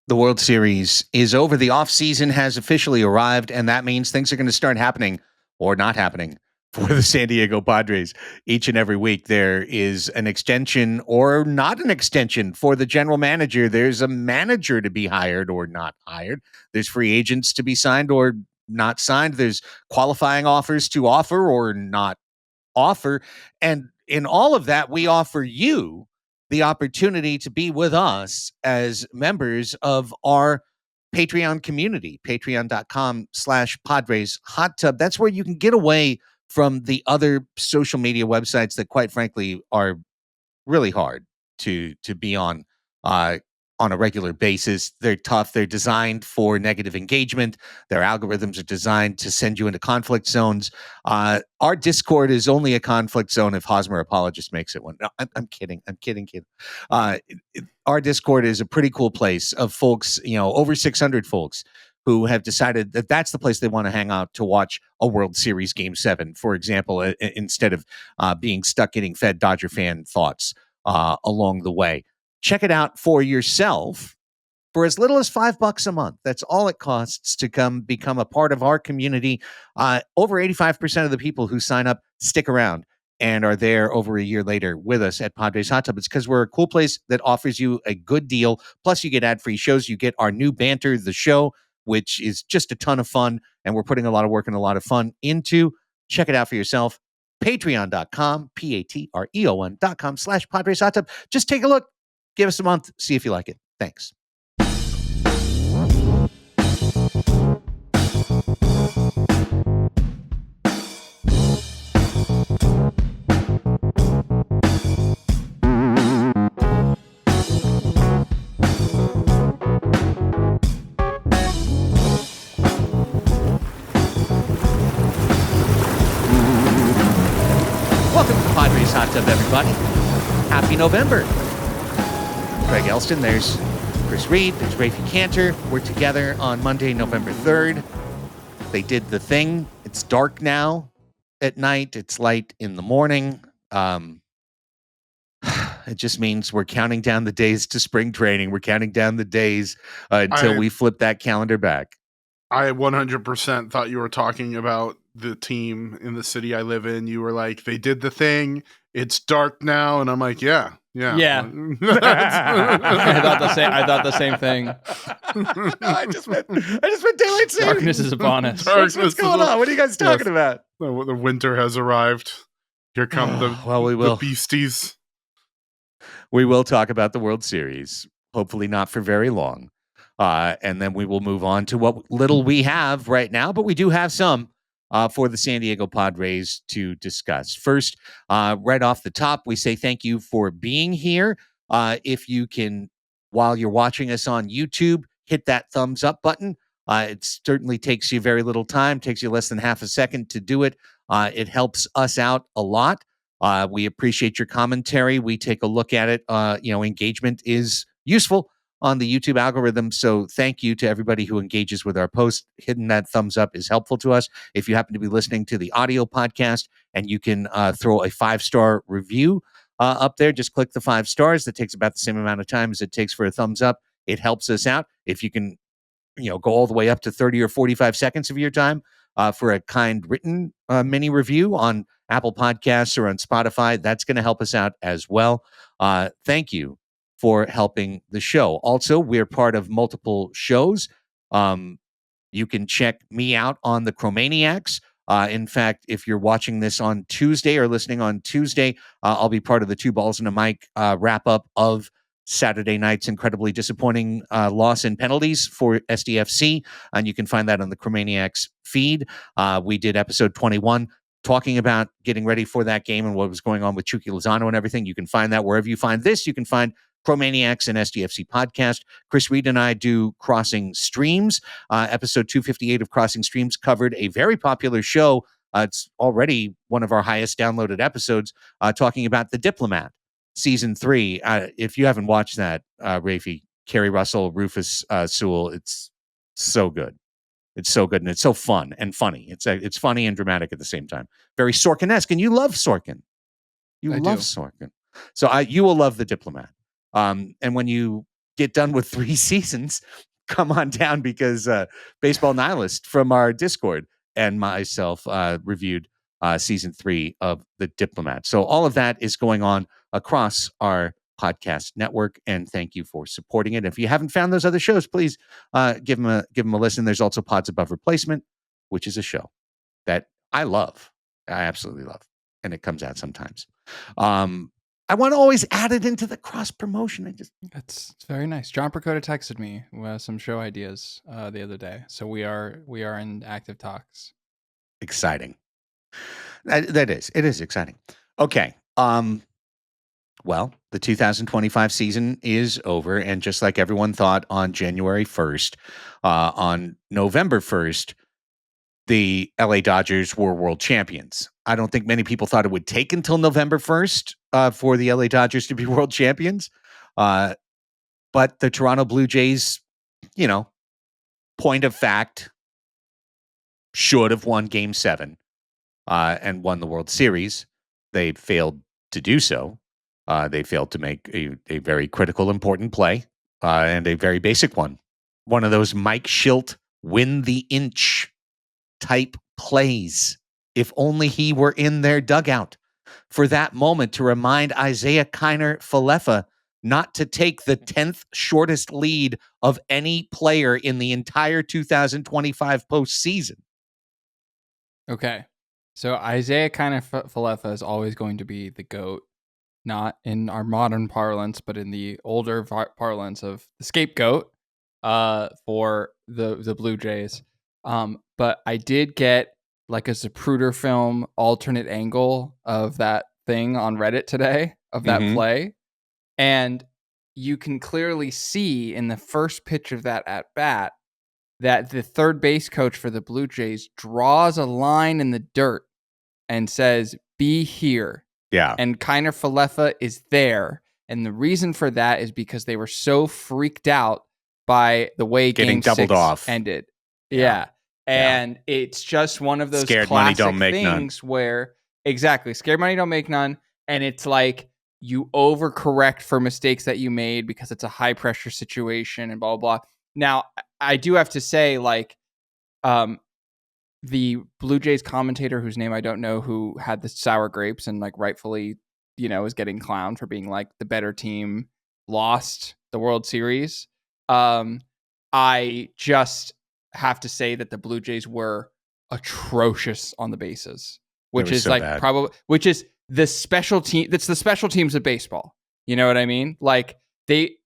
The World Series is over. The offseason has officially arrived, and that means things are going to start happening or not happening for the San Diego Padres each and every week. There is an extension or not an extension for the general manager. There's a manager to be hired or not hired. There's free agents to be signed or not signed. There's qualifying offers to offer or not offer. And in all of that, we offer you the opportunity to be with us as members of our Patreon community, patreon.com/Padres Hot Tub. That's where you can get away from the other social media websites that, quite frankly, are really hard to be on a regular basis. They're tough. They're designed for negative engagement. Their algorithms are designed to send you into conflict zones. Our Discord is only a conflict zone if Hosmer Apologist makes it one. No, I'm kidding. I'm kidding. Our Discord is a pretty cool place of folks, over 600 folks who have decided that that's the place they want to hang out to watch a World Series Game 7, for example, instead of being stuck getting fed Dodger fan thoughts along the way. Check it out for yourself for as little as $5 a month. That's all it costs to become a part of our community. Over 85% of the people who sign up stick around and are there over a year later with us at Padres Hot Tub. It's because we're a cool place that offers you a good deal. Plus, you get ad-free shows. You get our new banter, The Show, which is just a ton of fun, and we're putting a lot of work and a lot of fun into. Check it out for yourself. Patreon.com, patreon.com/Padres Hot Tub. Just take a look. Give us a month. See if you like it. Thanks. Welcome to Padres Hot Tub, everybody. Happy November. Craig Elston, there's Chris Reed, there's Raphie Cantor. We're together on Monday, November 3rd. They did the thing. It's dark now at night. It's light in the morning. It just means we're counting down the days to spring training. We're counting down the days until we flip that calendar back. I 100% thought you were talking about the team in the city I live in. You were like, they did the thing. It's dark now. And I'm like, yeah. I thought the same thing. No, I just meant daylight savings. Darkness is upon us. What's going on? What are you guys talking about? The winter has arrived. Here come the beasties. We will talk about the World Series. Hopefully not for very long. And then we will move on to what little we have right now, but we do have some for the San Diego Padres to discuss. First, right off the top, we say thank you for being here. If you can, while you're watching us on YouTube, hit that thumbs up button. It certainly takes you very little time, takes you less than half a second to do it. It helps us out a lot. We appreciate your commentary. We take a look at it. Engagement is useful on the YouTube algorithm. So thank you to everybody who engages with our posts. Hitting that thumbs up is helpful to us. If you happen to be listening to the audio podcast and you can throw a 5-star review up there, just click the 5 stars. That takes about the same amount of time as it takes for a thumbs up. It helps us out. If you can, go all the way up to 30 or 45 seconds of your time for a kind written mini review on Apple Podcasts or on Spotify, that's going to help us out as well. Thank you for helping the show. Also, we're part of multiple shows. You can check me out on the Chromaniacs. In fact, if you're watching this on Tuesday or listening on Tuesday, I'll be part of the Two Balls and a Mic wrap-up of Saturday night's incredibly disappointing loss in penalties for SDFC, and you can find that on the Chromaniacs feed. We did episode 21 talking about getting ready for that game and what was going on with Chucky Lozano and everything. You can find that wherever you find this. You can find Chromaniacs and SDFC podcast. Chris Reed and I do Crossing Streams. Episode 258 of Crossing Streams covered a very popular show. It's already one of our highest downloaded episodes, talking about The Diplomat, season 3. If you haven't watched that, Raphie, Kerry Russell, Rufus Sewell, it's so good. It's so good, and it's so fun and funny. It's funny and dramatic at the same time. Very Sorkin-esque, and you love Sorkin. You love Sorkin. So you will love The Diplomat. And when you get done with 3 seasons, come on down because Baseball Nihilist from our Discord and myself reviewed season 3 of The Diplomat. So all of that is going on across our podcast network, and thank you for supporting it. If you haven't found those other shows, please give them a listen. There's also Pods Above Replacement, which is a show that I love. I absolutely love, and it comes out sometimes. I want to always add it into the cross promotion. It's very nice. John Percoda texted me with some show ideas the other day, so we are in active talks. Exciting. That is. It is exciting. Okay. Well, the 2025 season is over, and just like everyone thought on January 1st, on November 1st, the LA Dodgers were world champions. I don't think many people thought it would take until November 1st for the LA Dodgers to be world champions. But the Toronto Blue Jays, point of fact, should have won Game 7 and won the World Series. They failed to do so. They failed to make a very critical, important play and a very basic one. One of those Mike Schilt win the inch type plays. If only he were in their dugout for that moment to remind Isaiah Kiner Falefa not to take the 10th shortest lead of any player in the entire 2025 postseason. Okay. So Isaiah Kiner Falefa is always going to be the GOAT, not in our modern parlance, but in the older parlance of the scapegoat for the Blue Jays. But I did get like a Zapruder film alternate angle of that thing on Reddit today of that play. And you can clearly see in the first pitch of that at bat that the third base coach for the Blue Jays draws a line in the dirt and says, "Be here." Yeah. And Kiner Falefa is there. And the reason for that is because they were so freaked out by the way Getting Game doubled 6 off. ended. Yeah. And it's just one of those Scared money classic don't make things where, exactly, scared money don't make none. And it's like you overcorrect for mistakes that you made because it's a high pressure situation and blah, blah, blah. Now, I do have to say, like, the Blue Jays commentator, whose name I don't know, who had the sour grapes and like rightfully, is getting clowned for being like the better team lost the World Series. I just have to say that the Blue Jays were atrocious on the bases, which is like probably, which is the special team. That's the special teams of baseball. You know what I mean? Like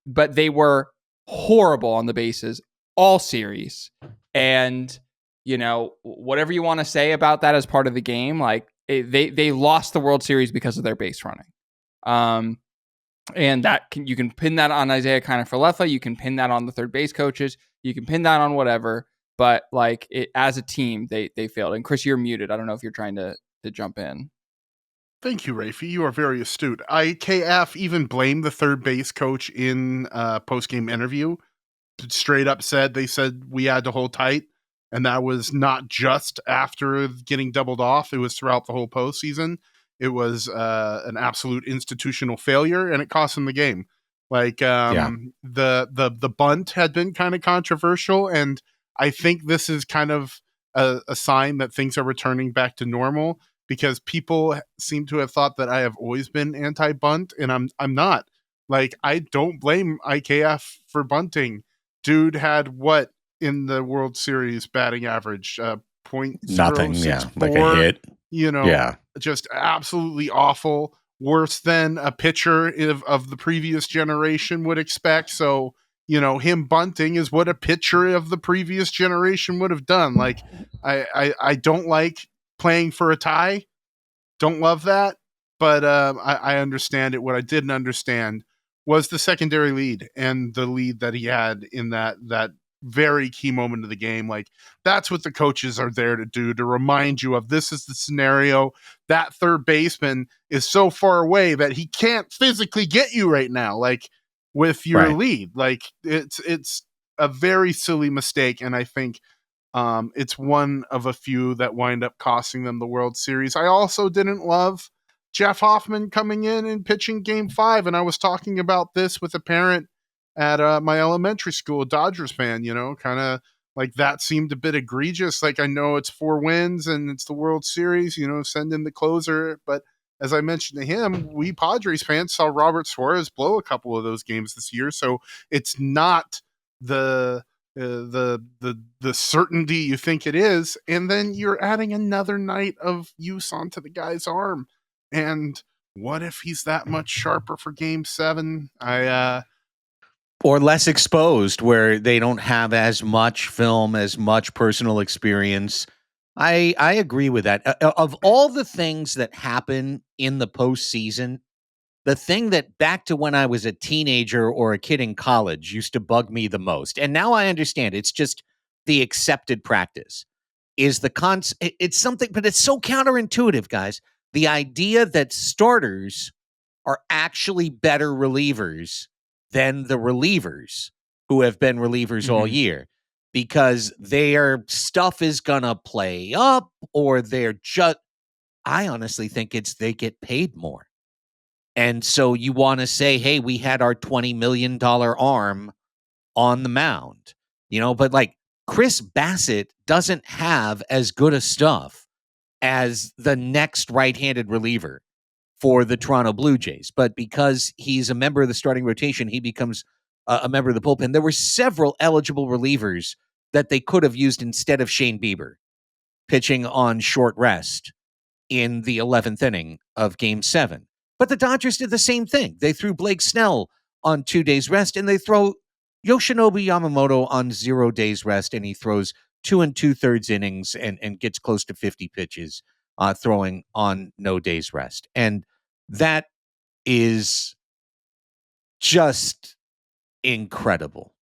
but they were horrible on the bases all series. And, whatever you want to say about that as part of the game, like they lost the World Series because of their base running. And you can pin that on Isaiah Kiner Falefa. You can pin that on the third base coaches. You can pin that on whatever. But like as a team, they failed. And Chris, you're muted. I don't know if you're trying to jump in. Thank you, Raphie. You are very astute. IKF even blamed the third base coach in a post-game interview. Straight up they said we had to hold tight. And that was not just after getting doubled off. It was throughout the whole postseason. It was an absolute institutional failure, and it cost him the game. Like the bunt had been kind of controversial, and I think this is kind of a sign that things are returning back to normal, because people seem to have thought that I have always been anti-bunt, and I'm not. Like, I don't blame IKF for bunting. Dude had what in the World Series batting average? Nothing, like a hit. Just absolutely awful. Worse than a pitcher of the previous generation would expect. So, him bunting is what a pitcher of the previous generation would have done. Like, I don't like playing for a tie. Don't love that. But I understand it. What I didn't understand was the secondary lead and the lead that he had in that very key moment of the game. Like, that's what the coaches are there to do, to remind you of this is the scenario. That third baseman is so far away that he can't physically get you right now, like with your lead. Like, it's a very silly mistake. And I think it's one of a few that wind up costing them the World Series. I also didn't love Jeff Hoffman coming in and pitching Game 5. And I was talking about this with a parent at my elementary school, a Dodgers fan, kind of like that seemed a bit egregious. Like, I know it's 4 wins and it's the World Series, send in the closer. But as I mentioned to him, we Padres fans saw Robert Suarez blow a couple of those games this year. So it's not the certainty you think it is. And then you're adding another night of use onto the guy's arm. And what if he's that much sharper for Game 7? Or less exposed, where they don't have as much film, as much personal experience. I agree with that. Of all the things that happen in the postseason, the thing that back to when I was a teenager or a kid in college used to bug me the most, and now I understand it's just the accepted practice, is it's something, but it's so counterintuitive, guys. The idea that starters are actually better relievers than the relievers who have been relievers all year, because their stuff is gonna play up, or I honestly think it's they get paid more. And so you want to say, hey, we had our $20 million arm on the mound, but like Chris Bassett doesn't have as good a stuff as the next right-handed reliever for the Toronto Blue Jays. But because he's a member of the starting rotation, he becomes a member of the bullpen. There were several eligible relievers that they could have used instead of Shane Bieber pitching on short rest in the 11th inning of Game 7. But the Dodgers did the same thing. They threw Blake Snell on 2 days rest, and they throw Yoshinobu Yamamoto on 0 days rest, and he throws 2 2/3 innings and gets close to 50 pitches, throwing on no days rest. And that is just incredible.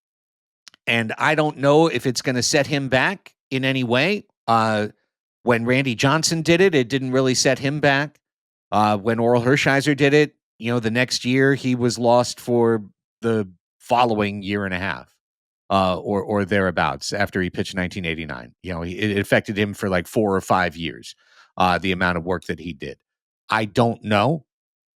And I don't know if it's going to set him back in any way. When Randy Johnson did it, it didn't really set him back. When Oral Hershiser did it, the next year he was lost for the following year and a half, or thereabouts, after he pitched 1989. It affected him for like 4 or 5 years, the amount of work that he did. I don't know.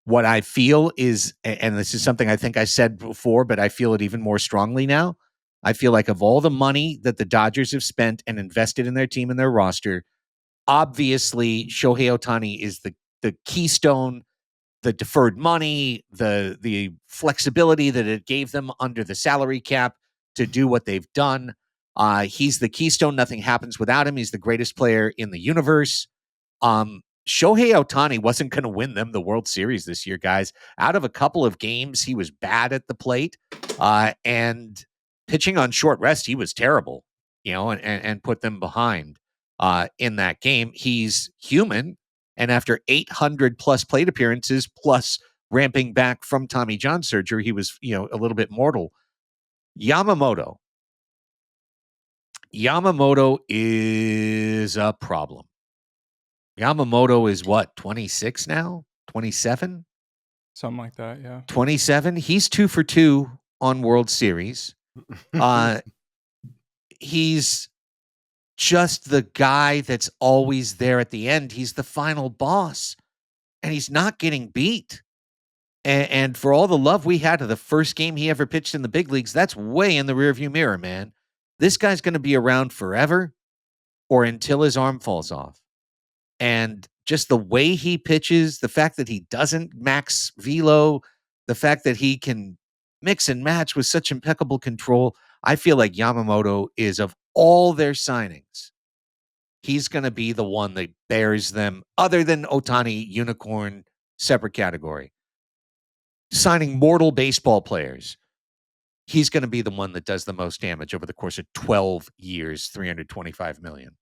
What I feel is, and this is something I think I said before, but I feel it even more strongly now. I feel like of all the money that the Dodgers have spent and invested in their team and their roster, obviously Shohei Ohtani is the keystone, the deferred money, the flexibility that it gave them under the salary cap to do what they've done. He's the keystone. Nothing happens without him. He's the greatest player in the universe. Shohei Ohtani wasn't going to win them the World Series this year, guys. Out of a couple of games, he was bad at the plate, and pitching on short rest, he was terrible, and put them behind in that game. He's human, and after 800 plus plate appearances, plus ramping back from Tommy John surgery, he was, a little bit mortal. Yamamoto is a problem. Yamamoto is what, 26 now? 27? Something like that, yeah. 27. He's 2 for 2 on World Series. He's just the guy that's always there at the end. He's the final boss, and he's not getting beat. And for all the love we had to the first game he ever pitched in the big leagues, that's way in the rearview mirror, man. This guy's going to be around forever, or until his arm falls off. And just the way he pitches, the fact that he doesn't max velo, the fact that he can mix and match with such impeccable control, I feel like Yamamoto is, of all their signings, he's going to be the one that bears them, other than Ohtani, unicorn, separate category. Signing mortal baseball players, he's going to be the one that does the most damage over the course of 12 years, $325 million.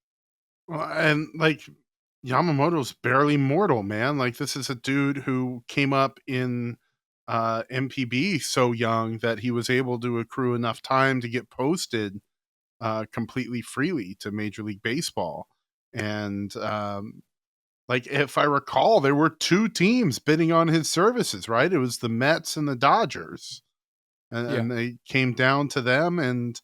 Well, and like, Yamamoto's barely mortal, man. Like, this is a dude who came up in MPB so young that he was able to accrue enough time to get posted completely freely to Major League Baseball. And like, if I recall, there were 2 teams bidding on his services, right? It was the Mets and the Dodgers. And they came down to them, and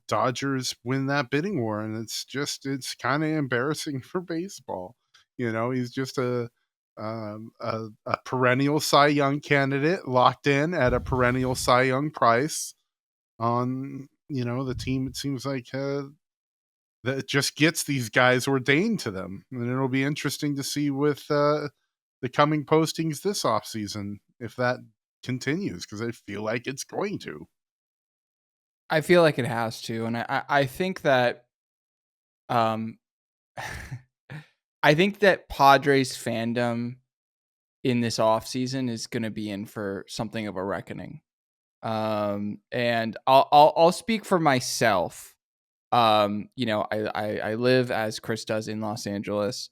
Dodgers win that bidding war, and it's kind of embarrassing for baseball. He's just a a perennial Cy Young candidate locked in at a perennial Cy Young price on, the team. It seems like that just gets these guys ordained to them. And it'll be interesting to see with the coming postings this offseason if that continues, because I feel like it's going to. I feel like it has to. And I think that I think that Padres fandom in this offseason is going to be in for something of a reckoning. And I'll speak for myself. I live, as Chris does, in Los Angeles.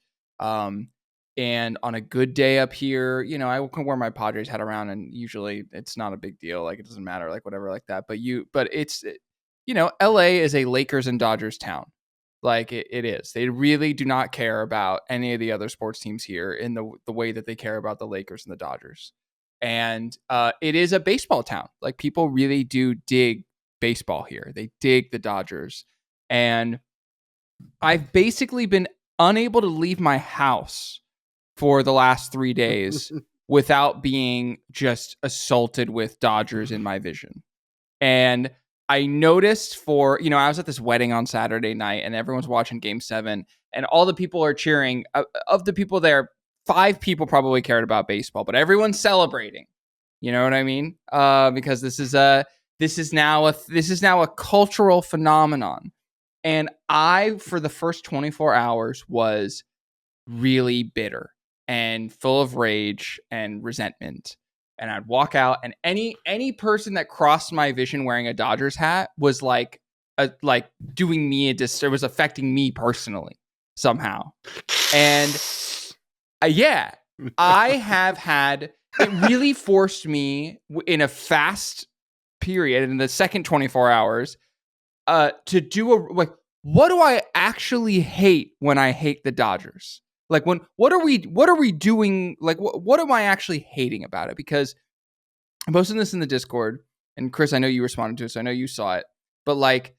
And on a good day up here, I can wear my Padres hat around, and usually it's not a big deal. Like, it doesn't matter, like whatever, like that. But it's, LA is a Lakers and Dodgers town. Like it is. They really do not care about any of the other sports teams here in the way that they care about the Lakers and the Dodgers. And it is a baseball town. Like, people really do dig baseball here. They dig the Dodgers. And I've basically been unable to leave my house for the last 3 days without being just assaulted with Dodgers in my vision. And I noticed I was at this wedding on Saturday night, and everyone's watching Game 7, and all the people are cheering. Of the people there, 5 people probably cared about baseball, but everyone's celebrating. You know what I mean? Because this is now a cultural phenomenon. And I, for the first 24 hours, was really bitter and full of rage and resentment. And I'd walk out, and any person that crossed my vision wearing a Dodgers hat was like doing me a disservice. It was affecting me personally somehow. And I have had, it really forced me in a fast period in the second 24 hours to do what do I actually hate when I hate the Dodgers? Like, what are we doing? Like, what am I actually hating about it? Because I'm posting this in the Discord, and Chris, I know you responded to it, so I know you saw it. But like,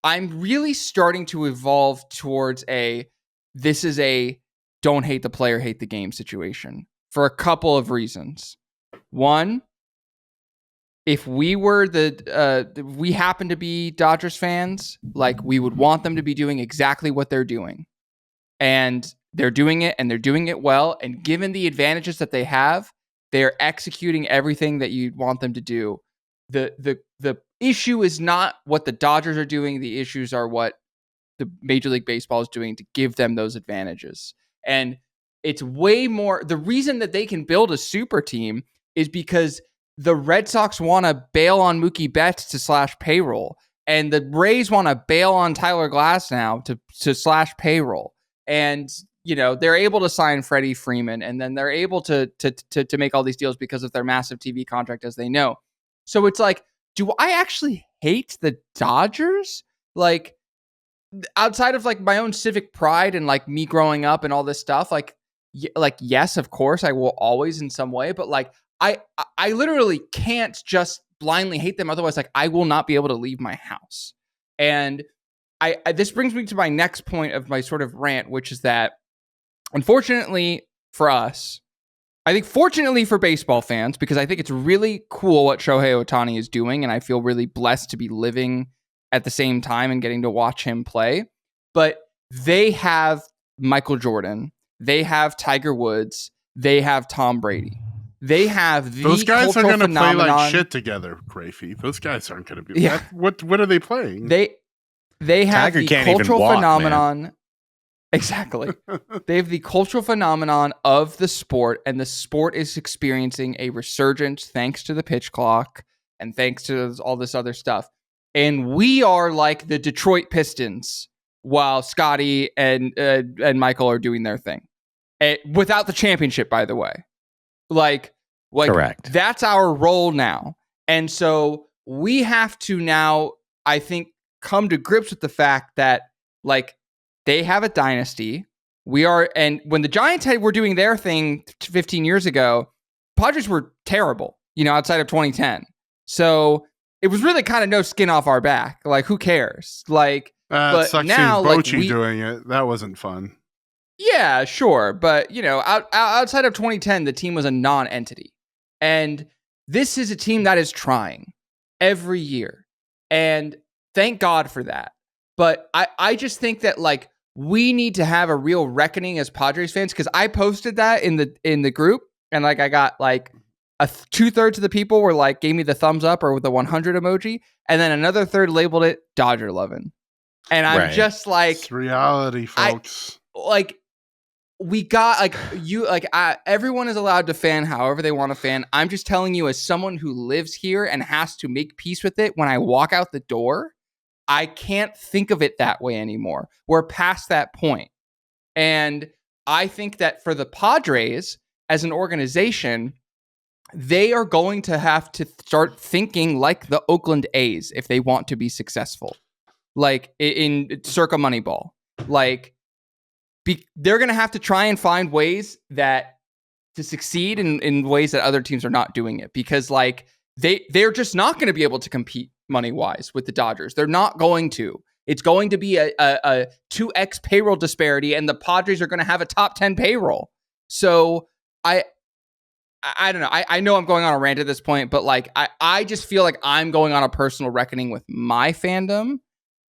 I'm really starting to evolve towards this is a don't hate the player, hate the game situation for a couple of reasons. One, if we were we happen to be Dodgers fans, like, we would want them to be doing exactly what they're doing. And they're doing it, and they're doing it well. And given the advantages that they have, they're executing everything that you want them to do. The issue is not what the Dodgers are doing. The issues are what the Major League Baseball is doing to give them those advantages. And it's way more. The reason that they can build a super team is because the Red Sox want to bail on Mookie Betts to slash payroll, and the Rays want to bail on Tyler Glass now to slash payroll. And they're able to sign Freddie Freeman, and then they're able to make all these deals because of their massive TV contract, as they know. So it's like, do I actually hate the Dodgers? Like, outside of like my own civic pride and like me growing up and all this stuff, like yes, of course I will always in some way, but like I literally can't just blindly hate them. Otherwise, like, I will not be able to leave my house. And this brings me to my next point of my sort of rant, which is that, unfortunately for us, I think fortunately for baseball fans, because I think it's really cool what Shohei Ohtani is doing, and I feel really blessed to be living at the same time and getting to watch him play. But they have Michael Jordan, they have Tiger Woods, they have Tom Brady. They have those guys are going to play like shit together, Raphie. Those guys aren't going to be. Yeah. What are they playing? They have Tiger the cultural phenomenon. Man. Exactly. They have the cultural phenomenon of the sport, and the sport is experiencing a resurgence thanks to the pitch clock and thanks to all this other stuff. And we are like the Detroit Pistons while Scotty and Michael are doing their thing. Without the championship, by the way. Like correct. That's our role now. And so we have to now, I think, come to grips with the fact that, like, they have a dynasty. And when the Giants were doing their thing 15 years ago, Padres were terrible, outside of 2010. So it was really kind of no skin off our back. Like, who cares? Like, but now, like, Bochy doing it, that wasn't fun. Yeah, sure. But, outside of 2010, the team was a non-entity. And this is a team that is trying every year. And thank God for that. But I just think that, like, we need to have a real reckoning as Padres fans, because I posted that in the group, and, like, I got, like, 2/3 of the people were, like, gave me the thumbs up or the 100 emoji, and then another third labeled it Dodger loving. And I'm just like... It's reality, folks. We got, everyone is allowed to fan however they want to fan. I'm just telling you, as someone who lives here and has to make peace with it when I walk out the door, I can't think of it that way anymore. We're past that point. And I think that for the Padres as an organization, they are going to have to start thinking like the Oakland A's if they want to be successful. Like in circa Moneyball. Like, they're going to have to try and find ways to succeed in ways that other teams are not doing it, because, like, they're just not going to be able to compete money-wise with the Dodgers. They're not going to. It's going to be a 2x payroll disparity, and the Padres are going to have a top 10 payroll. So I don't know. I know I'm going on a rant at this point, but, like, I just feel like I'm going on a personal reckoning with my fandom,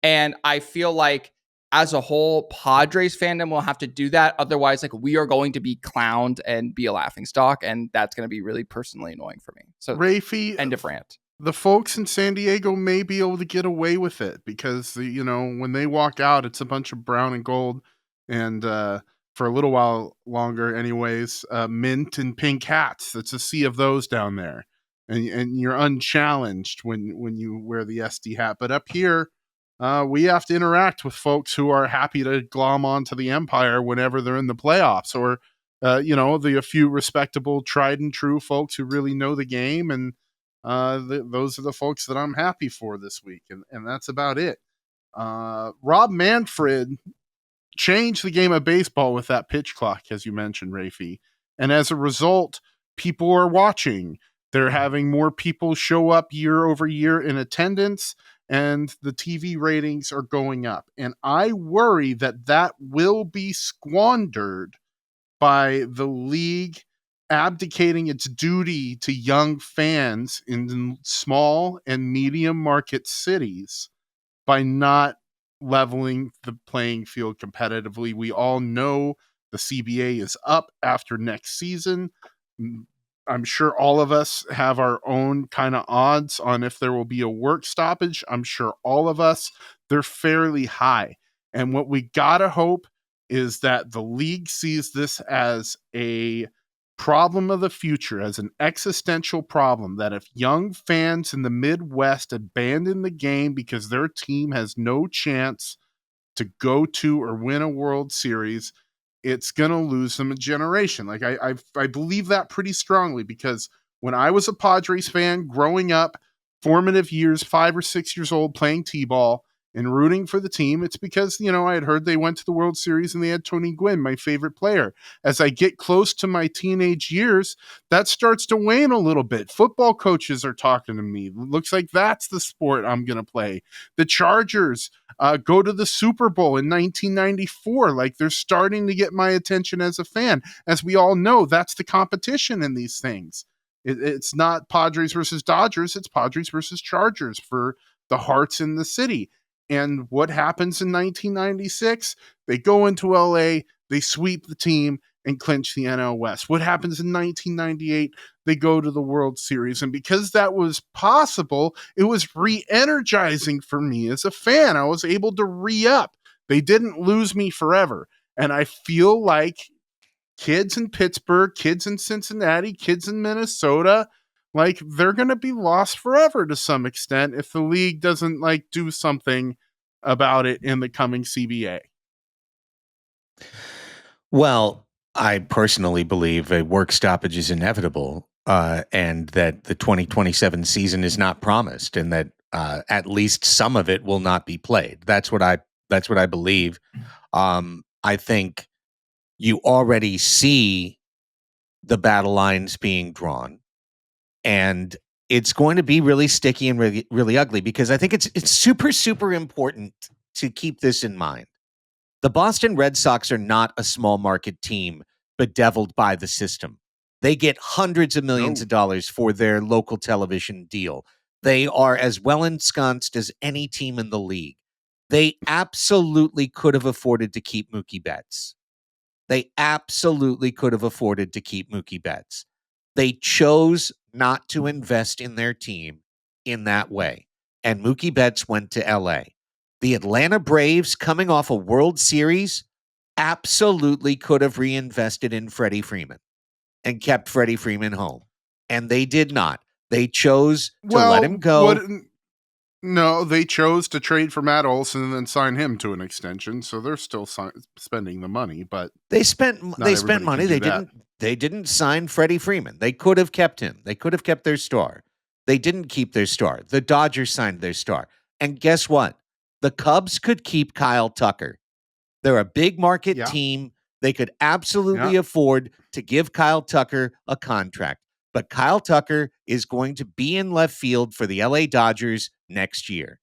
and I feel like as a whole, Padres fandom will have to do that. Otherwise, like, we are going to be clowned and be a laughingstock, and that's going to be really personally annoying for me. So, Raphie, end of rant. The folks in San Diego may be able to get away with it because, when they walk out, it's a bunch of brown and gold, and for a little while longer, anyways, mint and pink hats. It's a sea of those down there, and you're unchallenged when you wear the SD hat. But up here, we have to interact with folks who are happy to glom onto the Empire whenever they're in the playoffs, or, a few respectable, tried and true folks who really know the game. And those are the folks that I'm happy for this week. And that's about it. Rob Manfred changed the game of baseball with that pitch clock, as you mentioned, Raphie. And as a result, people are watching. They're having more people show up year over year in attendance, and the TV ratings are going up. And I worry that will be squandered by the league abdicating its duty to young fans in small and medium market cities by not leveling the playing field competitively. We all know the CBA is up after next season. I'm sure all of us have our own kind of odds on if there will be a work stoppage. I'm sure all of us, they're fairly high. And what we gotta hope is that the league sees this as a problem of the future, as an existential problem, that if young fans in the Midwest abandon the game because their team has no chance to go to or win a World Series, it's going to lose them a generation. Like, I believe that pretty strongly, because when I was a Padres fan growing up, formative years, 5 or 6 years old, playing T-ball and rooting for the team, it's because, I had heard they went to the World Series and they had Tony Gwynn, my favorite player. As I get close to my teenage years, that starts to wane a little bit. Football coaches are talking to me. Looks like that's the sport I'm going to play. The Chargers go to the Super Bowl in 1994. Like, they're starting to get my attention as a fan. As we all know, that's the competition in these things. It's not Padres versus Dodgers. It's Padres versus Chargers for the hearts in the city. And what happens in 1996? They go into LA, they sweep the team, and clinch the NL West. What happens in 1998? They go to the World Series. And because that was possible, it was re-energizing for me as a fan. I was able to re-up. They didn't lose me forever. And I feel like kids in Pittsburgh, kids in Cincinnati, kids in Minnesota, like, they're going to be lost forever to some extent if the league doesn't, like, do something about it in the coming CBA. Well, I personally believe a work stoppage is inevitable, and that the 2027 season is not promised, and that at least some of it will not be played. That's what I believe. I think you already see the battle lines being drawn, and it's going to be really sticky and really, really ugly, because I think it's super, super important to keep this in mind. The Boston Red Sox are not a small market team bedeviled by the system. They get hundreds of millions of dollars for their local television deal. They are as well ensconced as any team in the league. They absolutely could have afforded to keep Mookie Betts. They absolutely could have afforded to keep Mookie Betts. They chose not to invest in their team in that way. And Mookie Betts went to LA. The Atlanta Braves, coming off a World Series, absolutely could have reinvested in Freddie Freeman and kept Freddie Freeman home. And they did not. They chose to let him go. No, they chose to trade for Matt Olson and then sign him to an extension. So they're still spending the money, but they spent money. They didn't sign Freddie Freeman. They could have kept him. They could have kept their star. They didn't keep their star. The Dodgers signed their star. And guess what? The Cubs could keep Kyle Tucker. They're a big market team. They could absolutely afford to give Kyle Tucker a contract. But Kyle Tucker is going to be in left field for the LA Dodgers next year.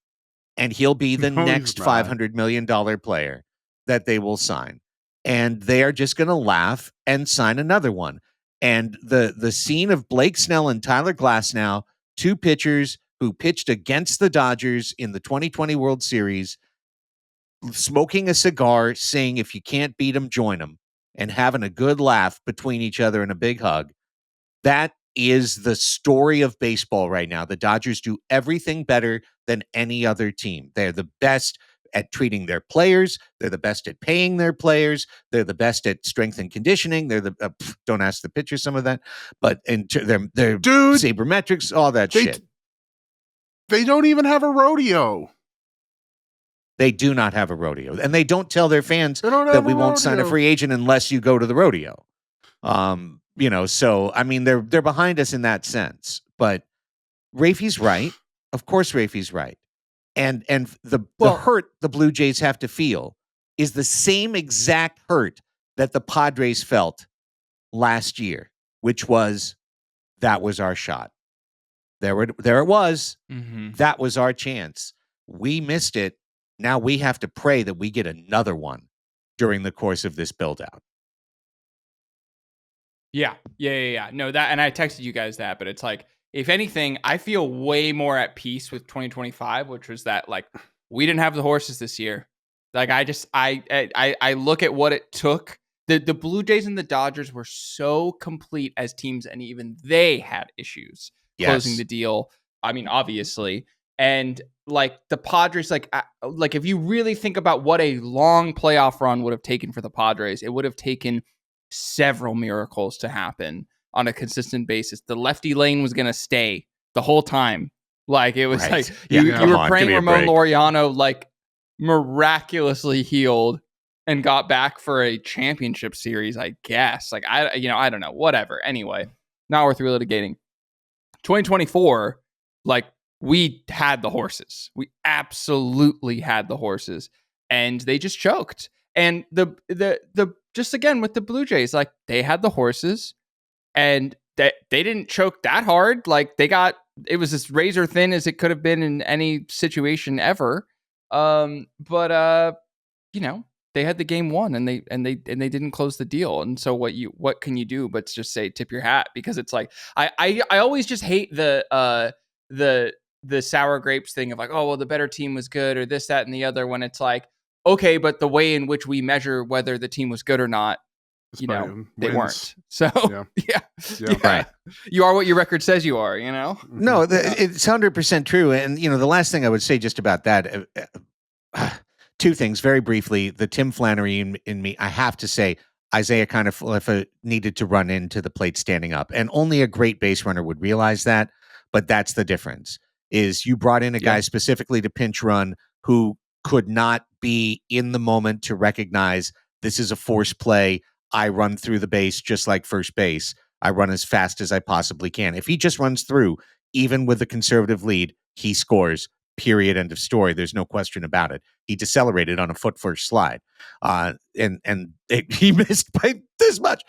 And he'll be the next $500 million player that they will sign. And they are just going to laugh and sign another one. And the scene of Blake Snell and Tyler Glasnow, two pitchers who pitched against the Dodgers in the 2020 World Series, smoking a cigar, saying if you can't beat them, join them, and having a good laugh between each other and a big hug. That is the story of baseball right now. The Dodgers do everything better than any other team. They're the best at treating their players. They're the best at paying their players. They're the best at strength and conditioning. They're the don't ask the pitcher some of that, but their sabermetrics, all that shit. They don't even have a rodeo. They do not have a rodeo, and they don't tell their fans that we won't sign a free agent unless you go to the rodeo. So I mean, they're behind us in that sense. But Raphie's right. Of course, Raphie's right. And the hurt the Blue Jays have to feel is the same exact hurt that the Padres felt last year, which was that was our shot. There it was. Mm-hmm. That was our chance. We missed it. Now we have to pray that we get another one during the course of this build-out. Yeah. No, that, and I texted you guys that, but it's like, if anything, I feel way more at peace with 2025, which was that, like, we didn't have the horses this year. Like, I look at what it took. The Blue Jays and the Dodgers were so complete as teams, and even they had issues closing the deal. I mean, obviously. And like the Padres, like if you really think about what a long playoff run would have taken for the Padres, it would have taken several miracles to happen on a consistent basis. The lefty lane was going to stay the whole time. Like, it was like you were praying Ramon Laureano like miraculously healed and got back for a championship series, I guess. Like, I don't know, whatever. Anyway, not worth relitigating. 2024, like, we had the horses. We absolutely had the horses, and they just choked. And the just again with the Blue Jays, like, they had the horses, and they didn't choke that hard. Like, it was as razor thin as it could have been in any situation ever. But they had the game won, and they didn't close the deal. And so what can you do but just say tip your hat? Because it's like I always just hate the sour grapes thing of like, oh well, the better team was good, or this, that, and the other, when it's like, okay, but the way in which we measure whether the team was good or not, they weren't. So yeah. Right. You are what your record says you are, No, it's 100% true. And the last thing I would say just about that, two things very briefly. The Tim Flannery in me, I have to say, Isaiah Kiner-Falefa needed to run into the plate standing up, and only a great base runner would realize that. But that's the difference, is you brought in a guy specifically to pinch run who could not be in the moment to recognize this is a force play. I run through the base just like first base. I run as fast as I possibly can. If he just runs through, even with a conservative lead, he scores. Period. End of story. There's no question about it. He decelerated on a foot first slide, he missed by this much.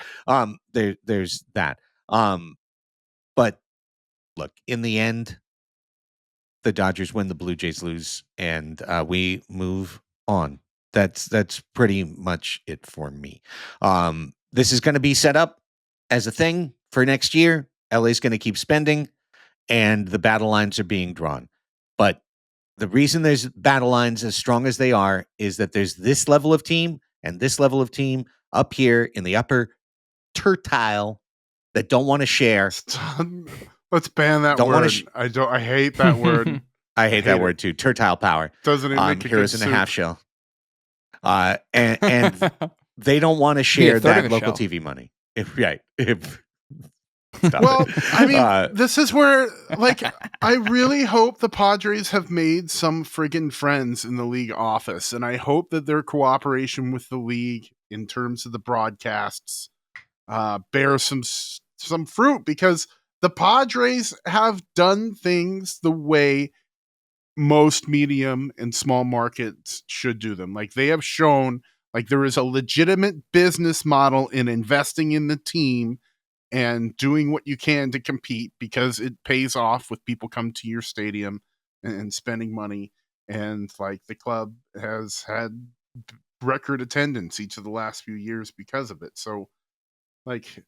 There's that. But look, in the end, the Dodgers win, the Blue Jays lose, and we move on. That's pretty much it for me. This is going to be set up as a thing for next year. LA's going to keep spending, and the battle lines are being drawn. But the reason there's battle lines as strong as they are is that there's this level of team and this level of team up here in the upper tertile that don't want to share. Let's ban that word. I hate that word. I hate that word too. Tertile power. Doesn't even make a heroes good in soup. a half shell. And they don't want to share that local TV money. Well, I mean, this is where, like, I really hope the Padres have made some friggin' friends in the league office, and I hope that their cooperation with the league in terms of the broadcasts bears some fruit, because the Padres have done things the way most medium and small markets should do them. Like, they have shown, like, there is a legitimate business model in investing in the team and doing what you can to compete, because it pays off with people come to your stadium and spending money. And like, the club has had record attendance each of the last few years because of it. So like,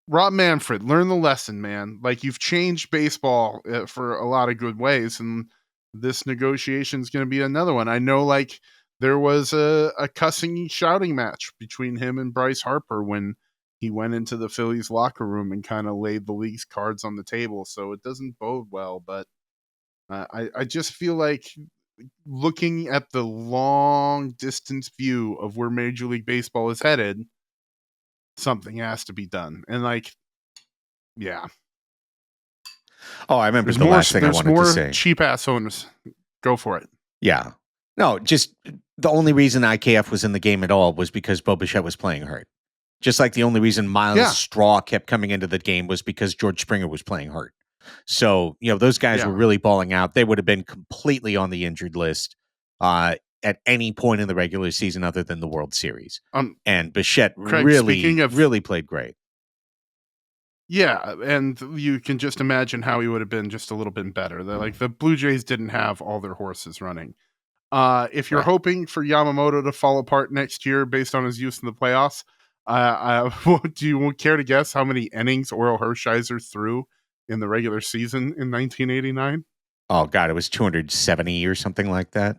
Rob Manfred, learn the lesson, man. Like, you've changed baseball for a lot of good ways, and this negotiation is going to be another one. I know, like, there was a cussing, shouting match between him and Bryce Harper when he went into the Phillies locker room and kind of laid the league's cards on the table. So it doesn't bode well, but I just feel like, looking at the long distance view of where Major League Baseball is headed, something has to be done. And like, yeah. Oh, I remember the last thing I wanted to say. There's more cheap ass owners. Go for it. Yeah. No, just the only reason IKF was in the game at all was because Bo Bichette was playing hurt. Just like the only reason Miles Straw kept coming into the game was because George Springer was playing hurt. So, those guys were really balling out. They would have been completely on the injured list at any point in the regular season other than the World Series. And Bichette Craig, really played great. Yeah, and you can just imagine how he would have been just a little bit better. Like, the Blue Jays didn't have all their horses running. If you're hoping for Yamamoto to fall apart next year based on his use in the playoffs, do you care to guess how many innings Orel Hershiser threw in the regular season in 1989? Oh, God, it was 270 or something like that.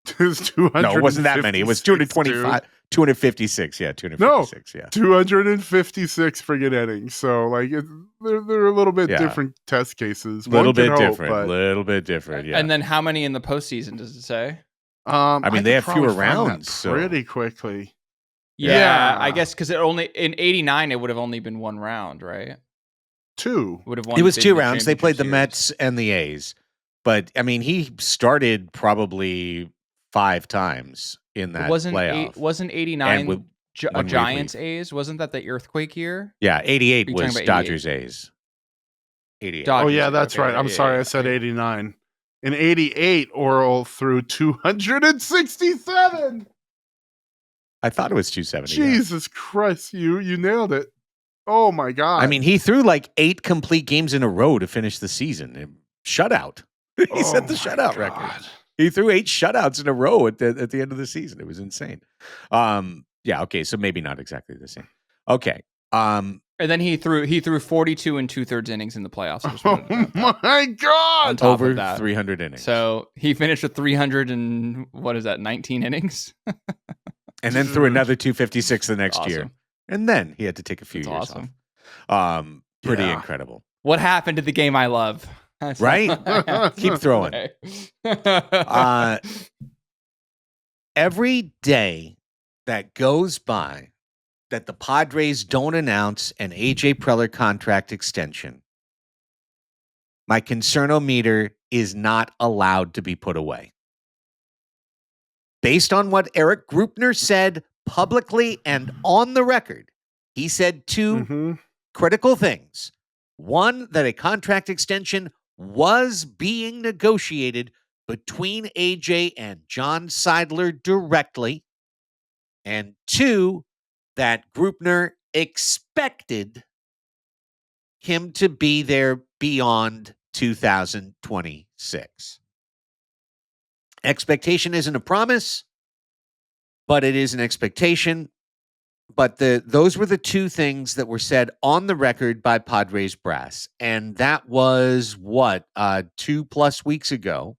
It was 200. No, it wasn't that many. It was 225, 256. Yeah, 256. No, 256 friggin' innings. So, like, they're a little bit different test cases. Little bit different. Yeah. And then how many in the postseason does it say? I mean, they have fewer rounds pretty quickly. Yeah, I guess because in '89 it would have only been one round, right? Two. Would have won. It was 2 rounds. They played the Mets and the A's, but I mean, he started probably 5 times in that playoff. Wasn't '89 a Giants A's? Wasn't that the earthquake year? Yeah, '88 was Dodgers A's. 88. Oh yeah, that's right. I'm sorry, I said '89. In '88, Orel threw 267. I thought it was 270. Jesus Christ, you nailed it. Oh my God. I mean, he threw like 8 complete games in a row to finish the season. Shutout. He set the shutout record. He threw 8 shutouts in a row at the end of the season. It was insane. Yeah, okay, so maybe not exactly the same. Okay. And then he threw 42 and 2/3 innings in the playoffs. Oh my God! On top over of that. 300 innings. So he finished with 300 and 19 innings? And then threw another 256 the next year. And then he had to take a few years off. Pretty incredible. What happened to the game I love? Right? Keep throwing. Every day that goes by that the Padres don't announce an AJ Preller contract extension, my concernometer is not allowed to be put away. Based on what Eric Grupner said publicly and on the record, he said 2 critical things. One, that a contract extension was being negotiated between AJ and John Seidler directly. And 2, that Grupner expected him to be there beyond 2026. Expectation isn't a promise. but it is an expectation. But those were the two things that were said on the record by Padres brass. And that was 2+ weeks ago.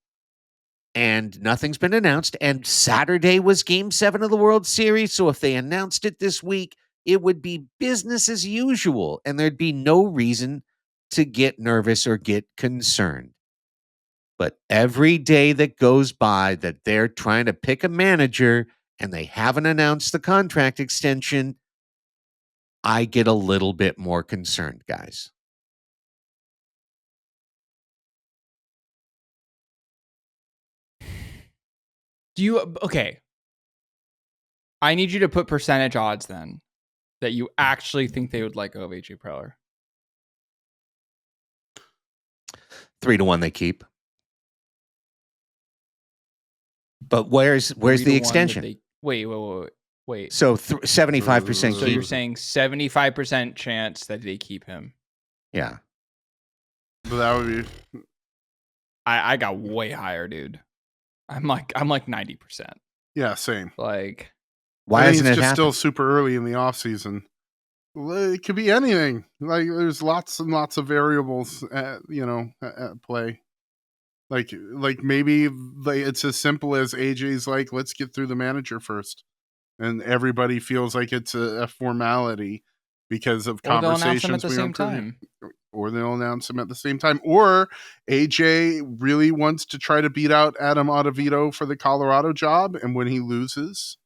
And nothing's been announced. And Saturday was Game 7 of the World Series. So if they announced it this week, it would be business as usual. And there'd be no reason to get nervous or get concerned. But every day that goes by that they're trying to pick a manager and they haven't announced the contract extension, I get a little bit more concerned, guys. Okay. I need you to put percentage odds then that you actually think they would let go of AJ Preller. 3-1 they keep. But where's the extension? Wait. So 75% So you're saying 75% chance that they keep him? Yeah. But that would be. I got way higher, dude. I'm like 90%. Yeah, same. Like, why isn't it just happen? still super early in the off season? It could be anything. Like there's lots and lots of variables at play. Like maybe it's as simple as AJ's like, let's get through the manager first, and everybody feels like it's a formality because of conversations at the same time. Or they'll announce him at the same time. Or AJ really wants to try to beat out Adam Ottavino for the Colorado job, and when he loses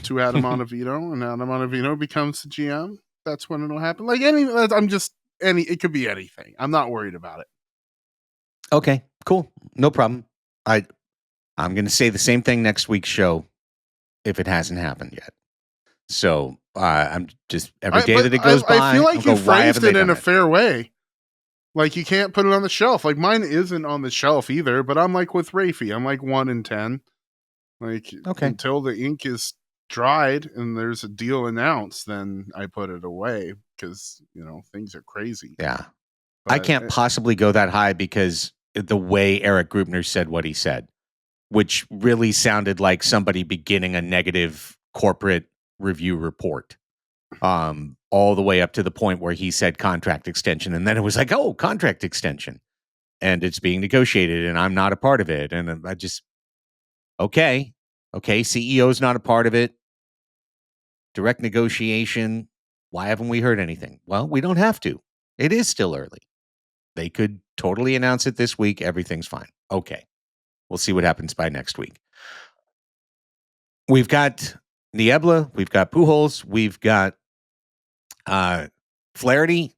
to Adam Ottavino and Adam Ottavino becomes the GM, that's when it'll happen. Like it could be anything. I'm not worried about it. Okay, cool. No problem. I'm going to say the same thing next week's show if it hasn't happened yet. So I'm just every day that it goes by. I feel like you phrased it in a fair way. Like you can't put it on the shelf. Like mine isn't on the shelf either. But I'm like with Raphie. I'm like 1 in 10. Like until the ink is dried and there's a deal announced, then I put it away because things are crazy. Yeah, but I can't possibly go that high because the way Eric Grubner said what he said, which really sounded like somebody beginning a negative corporate review report, all the way up to the point where he said contract extension, and then it was like, oh, contract extension, and it's being negotiated, and I'm not a part of it, and I just okay, CEO's not a part of it, direct negotiation. Why haven't we heard anything? Well, we don't have to. It is still early. They could totally announce it this week. Everything's fine. Okay, we'll see what happens by next week. We've got Niebla, we've got Pujols, we've got Flaherty,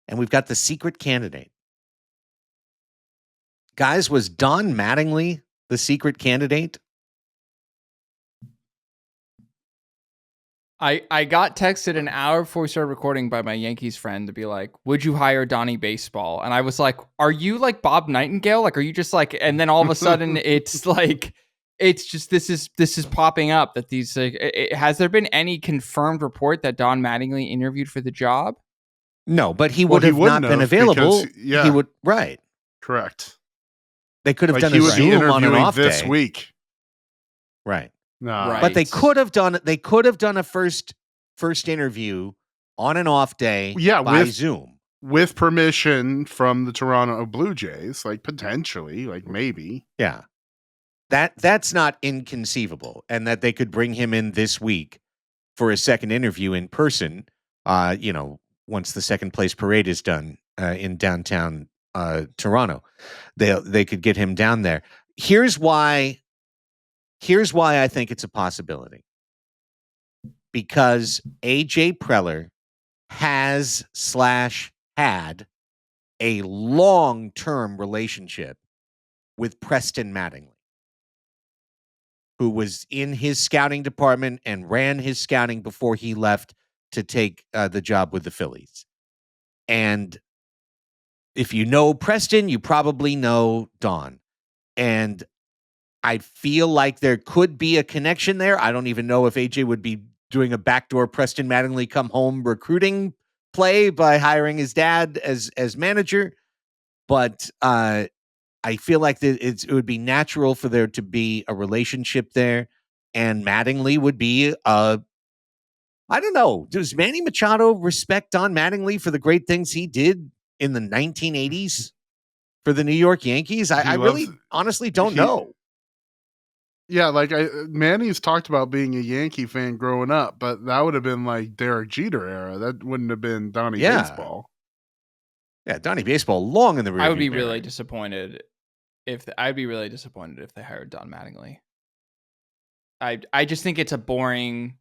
and we've got the secret candidate. Guys, was Don Mattingly the secret candidate? I got texted an hour before we started recording by my Yankees friend to be like, would you hire Donnie Baseball? And I was like, are you like Bob Nightingale? Like, are you just like, and then all of a sudden it's like, it's just, this is popping up that these, has there been any confirmed report that Don Mattingly interviewed for the job? No, but he would have not been available. Because, he would, right. Correct. They could have done a Zoom on an off this day. Week. Right. No. Right. But they could have done a first interview on an off day by Zoom. With permission from the Toronto Blue Jays, like potentially, like maybe. Yeah. That's not inconceivable. And that they could bring him in this week for a second interview in person, once the second place parade is done in downtown Toronto. They could get him down there. Here's why I think it's a possibility. Because AJ Preller had a long-term relationship with Preston Mattingly, who was in his scouting department and ran his scouting before he left to take the job with the Phillies. And if you know Preston, you probably know Don. And I feel like there could be a connection there. I don't even know if AJ would be doing a backdoor Preston Mattingly come home recruiting play by hiring his dad as manager. But I feel like it would be natural for there to be a relationship there. and Mattingly would be I don't know. Does Manny Machado respect Don Mattingly for the great things he did in the 1980s for the New York Yankees? I really honestly don't know. Yeah, like Manny's talked about being a Yankee fan growing up, but that would have been like Derek Jeter era. That wouldn't have been Donnie Baseball. Yeah, Donnie Baseball long in the rearview I would be mirror. really disappointed if they hired Don Mattingly. I just think it's a boring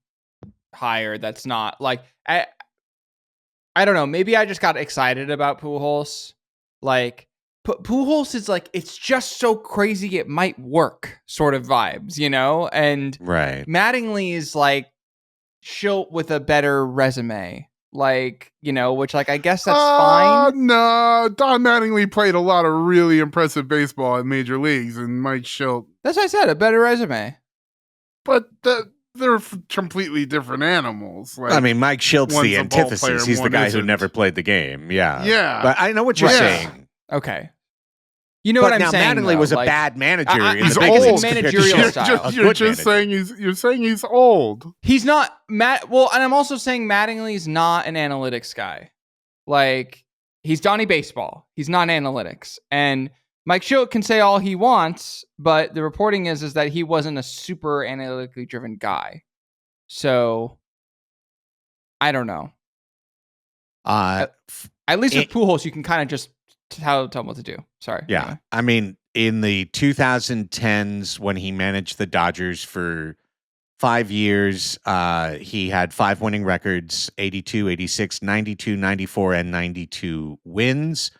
hire that's not like I don't know, maybe I just got excited about Pujols. Like Pujols is like, it's just so crazy it might work sort of vibes, you know? And right. Mattingly is like Schilt with a better resume. Like, you know, which like I guess that's fine. No, Don Mattingly played a lot of really impressive baseball in major leagues, and Mike Schilt. That's what I said, a better resume. But they're completely different animals. Like, I mean, Mike Schilt's the antithesis. He's the guy who never played the game. Yeah. Yeah. But I know what you're saying. Okay. You know what I'm saying? Mattingly was a bad manager. He's old. Managerial style. You're just saying he's old. He's not well, and I'm also saying Mattingly's not an analytics guy. Like, he's Donnie Baseball. He's not analytics. And Mike Schilt can say all he wants, but the reporting is that he wasn't a super analytically driven guy. So I don't know. At least with Pujols, you can kind of just tell him what to do. Sorry. Yeah. Anyway. I mean, in the 2010s, when he managed the Dodgers for 5 years, he had 5 winning records, 82, 86, 92, 94, and 92 wins.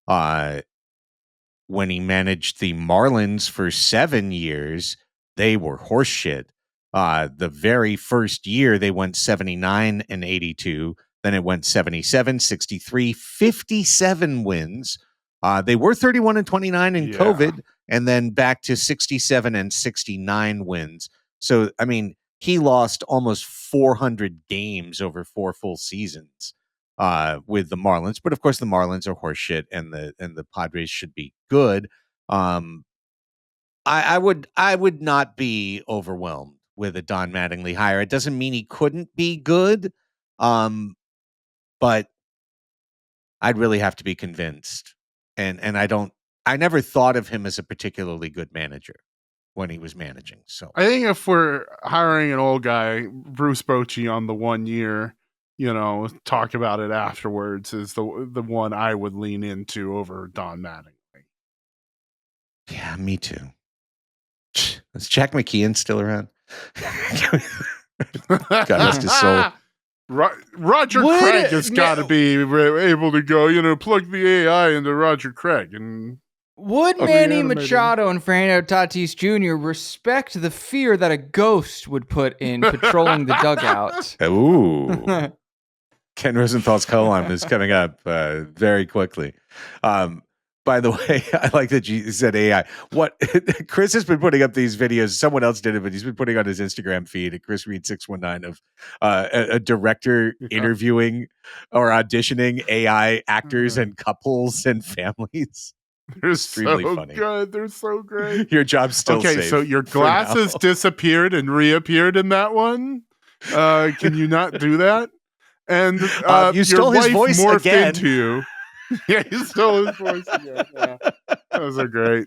When he managed the Marlins for 7 years, they were horseshit. The very first year, they went 79 and 82. Then it went 77, 63, 57 wins. They were 31 and 29 in COVID, and then back to 67 and 69 wins. So, I mean, he lost almost 400 games over 4 full seasons with the Marlins. But of course, the Marlins are horseshit, and the Padres should be good. I would not be overwhelmed with a Don Mattingly hire. It doesn't mean he couldn't be good. But I'd really have to be convinced. And I never thought of him as a particularly good manager when he was managing. So I think if we're hiring an old guy, Bruce Bochy on the 1 year, you know, talk about it afterwards is the one I would lean into over Don Mattingly. Yeah, me too. Is Jack McKeon still around? God rest his soul. Roger Craig has got to be able to go, you know, plug the AI into Roger Craig. And would Manny Machado and Fernando Tatis Jr. respect the fear that a ghost would put in patrolling the dugout? Ooh. Ken Rosenthal's column is coming up very quickly. By the way, I like that you said AI. What Chris has been putting up these videos. Someone else did it, but he's been putting on his Instagram feed at Chris Reed 619 of a director interviewing or auditioning AI actors and couples and families. They're extremely funny. Good. They're so great. Your job's still safe. Okay, so your glasses disappeared and reappeared in that one. Can you not do that? And you stole his voice morphed again. Into you. Yeah, you stole his voice again. Yeah. Those are great.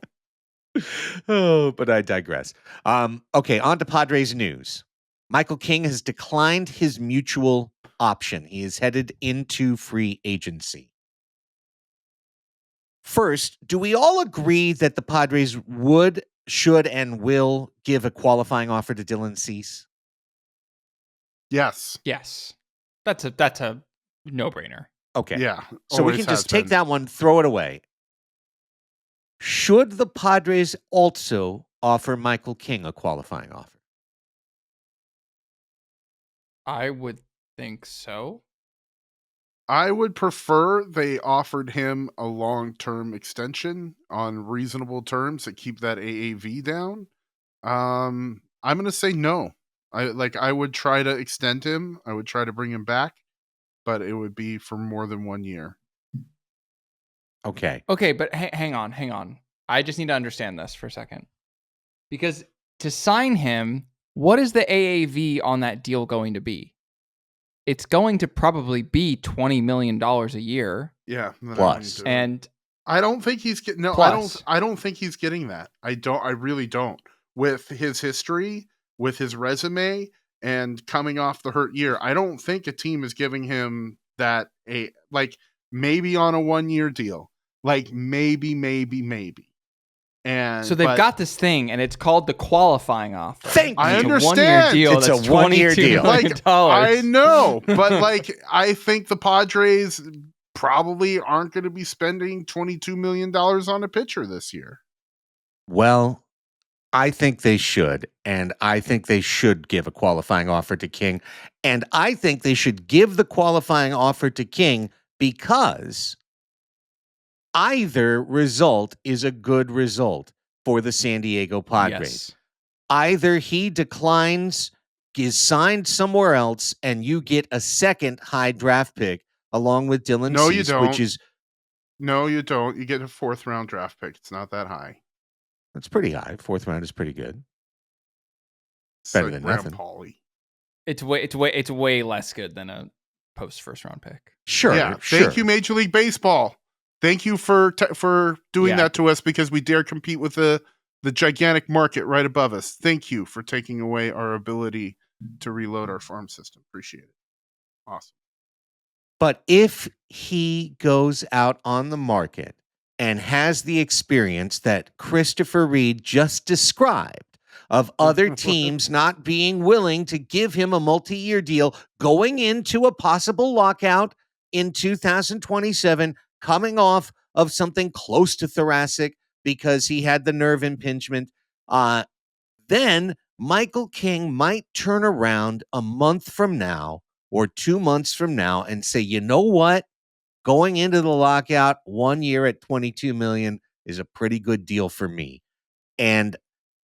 Oh, but I digress. Okay, on to Padres news. Michael King has declined his mutual option. He is headed into free agency. First, do we all agree that the Padres would, should, and will give a qualifying offer to Dylan Cease? Yes. Yes. That's a no-brainer. Okay. Yeah. So we can just take that one, throw it away. Should the Padres also offer Michael King a qualifying offer? I would think so. I would prefer they offered him a long-term extension on reasonable terms that keep that AAV down. I'm going to say no. I would try to extend him. I would try to bring him back, but it would be for more than 1 year. Okay. Okay, but hang on. I just need to understand this for a second. Because to sign him, What is the AAV on that deal going to be? It's going to probably be $20 million a year. Yeah. Plus. And I don't think he's getting, no, plus. I don't think he's getting that. I really don't. With his history, with his resume, and coming off the hurt year, I don't think a team is giving him that, maybe on a 1-year deal. Like maybe. And so they've got this thing, and it's called the qualifying offer. I it's understand. A 1-year deal. It's that's a 1-year deal. I know, but I think the Padres probably aren't going to be spending $22 million on a pitcher this year. Well, I think they should, and I think they should give a qualifying offer to King, and I think they should give the qualifying offer to King because either result is a good result for the San Diego Padres. Yes. Either he declines, is signed somewhere else, and you get a second high draft pick along with Dylan No, Cease, you don't. which is... No, you don't. You get a 4th round draft pick. It's not that high. That's pretty high. 4th round is pretty good. It's better than nothing. Pauly. It's way less good than a post first round pick. Sure. Yeah. Sure. Thank you, Major League Baseball. Thank you for doing that to us because we dare compete with the gigantic market right above us. Thank you for taking away our ability to reload our farm system. Appreciate it. Awesome. But if he goes out on the market and has the experience that Christopher Reed just described of other teams not being willing to give him a multi-year deal going into a possible lockout in 2027, coming off of something close to thoracic because he had the nerve impingement, then Michael King might turn around a month from now or 2 months from now and say, you know what? Going into the lockout 1 year at $22 million is a pretty good deal for me. And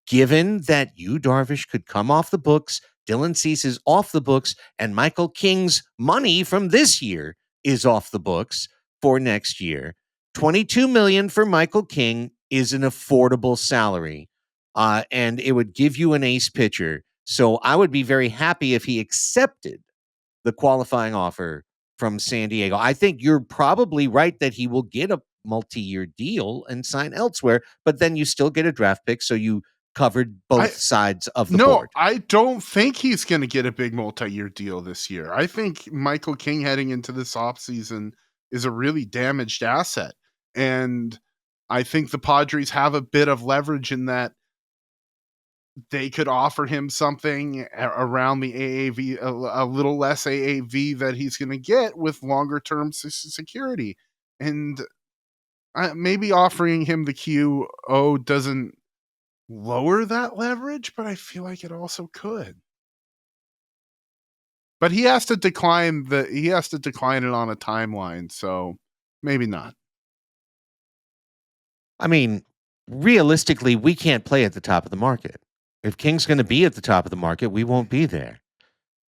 given that Yu Darvish could come off the books, Dylan Cease is off the books, and Michael King's money from this year is off the books for next year, $22 million for Michael King is an affordable salary, and it would give you an ace pitcher. So I would be very happy if he accepted the qualifying offer from San Diego. I think you're probably right that he will get a multi-year deal and sign elsewhere, but then you still get a draft pick, so you covered both sides of the board. No, I don't think he's going to get a big multi-year deal this year. I think Michael King heading into this offseason is a really damaged asset. And I think the Padres have a bit of leverage in that they could offer him something around the AAV, a little less AAV that he's going to get with longer term security. And maybe offering him the QO doesn't lower that leverage, but I feel like it also could. But he has to decline it on a timeline, so maybe not. I mean, realistically, we can't play at the top of the market. If King's going to be at the top of the market, we won't be there.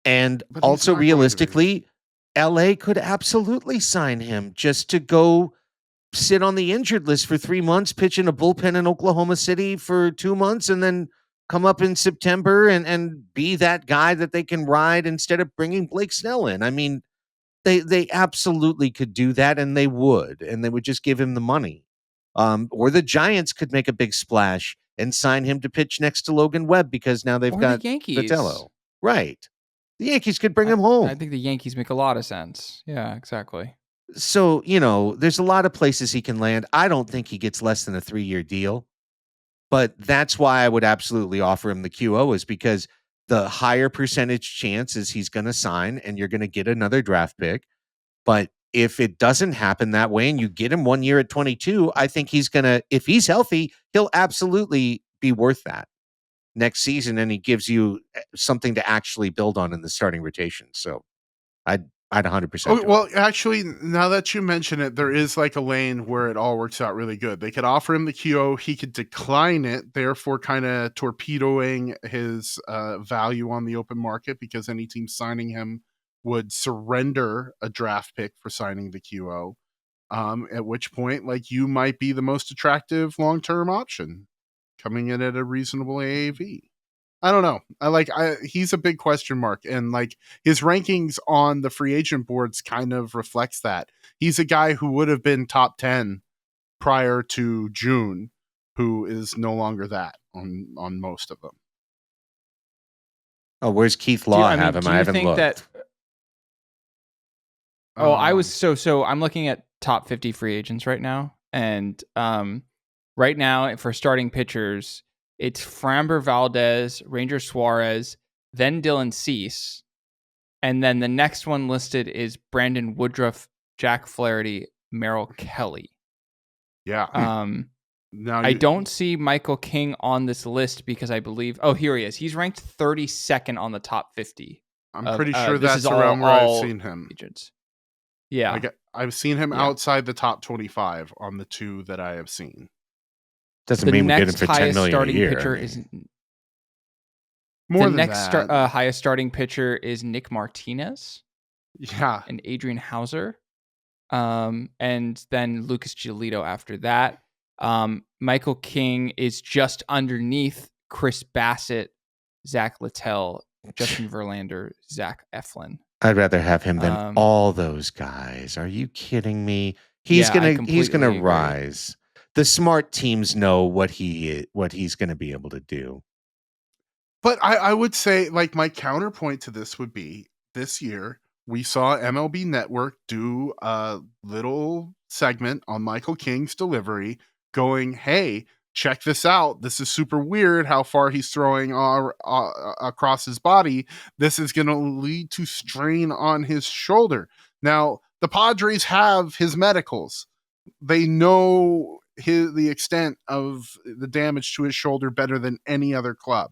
And also realistically, LA could absolutely sign him just to go sit on the injured list for 3 months, pitch in a bullpen in Oklahoma City for 2 months, and then come up in September and be that guy that they can ride instead of bringing Blake Snell in. I mean, they absolutely could do that, and they would just give him the money. Or the Giants could make a big splash and sign him to pitch next to Logan Webb because now they've got the Yankees. Vitello. Right. The Yankees could bring him home. I think the Yankees make a lot of sense. Yeah, exactly. So, there's a lot of places he can land. I don't think he gets less than a 3-year deal, but that's why I would absolutely offer him the QO, is because the higher percentage chance is he's going to sign and you're going to get another draft pick. But if it doesn't happen that way and you get him 1 year at 22, I think he's going to, if he's healthy, he'll absolutely be worth that next season. And he gives you something to actually build on in the starting rotation. So I'd 100%. Well, actually, now that you mention it, there is like a lane where it all works out really good. They could offer him the QO, he could decline it, therefore kind of torpedoing his value on the open market, because any team signing him would surrender a draft pick for signing the QO. At which point, you might be the most attractive long-term option, coming in at a reasonable AAV. I don't know. He's a big question mark, and like his rankings on the free agent boards kind of reflects that. He's a guy who would have been top 10 prior to June, who is no longer that on most of them. Oh, where's Keith Law have him? I haven't looked. I was so I'm looking at top 50 free agents right now, and right now for starting pitchers, it's Framber Valdez, Ranger Suarez, then Dylan Cease, and then the next one listed is Brandon Woodruff, Jack Flaherty, Merrill Kelly. Yeah. Now I don't see Michael King on this list because I believe here he is. He's ranked 32nd on the top 50. I'm pretty sure that's around where I've seen him. Agents. Yeah. I've seen him outside the top 25 on the two that I have seen. Doesn't mean we get him for $10 million a year. Pitcher is more than that. Highest starting pitcher is Nick Martinez. Yeah. And Adrian Hauser. And then Lucas Giolito after that. Michael King is just underneath Chris Bassett, Zach Littell, Justin Verlander, Zach Eflin. I'd rather have him than all those guys. Are you kidding me? He's gonna rise. The smart teams know what he's going to be able to do. But I would say, like, my counterpoint to this would be this year we saw MLB Network do a little segment on Michael King's delivery going, hey, check this out. This is super weird how far he's throwing across his body. This is going to lead to strain on his shoulder. Now, the Padres have his medicals. They know the extent of the damage to his shoulder better than any other club.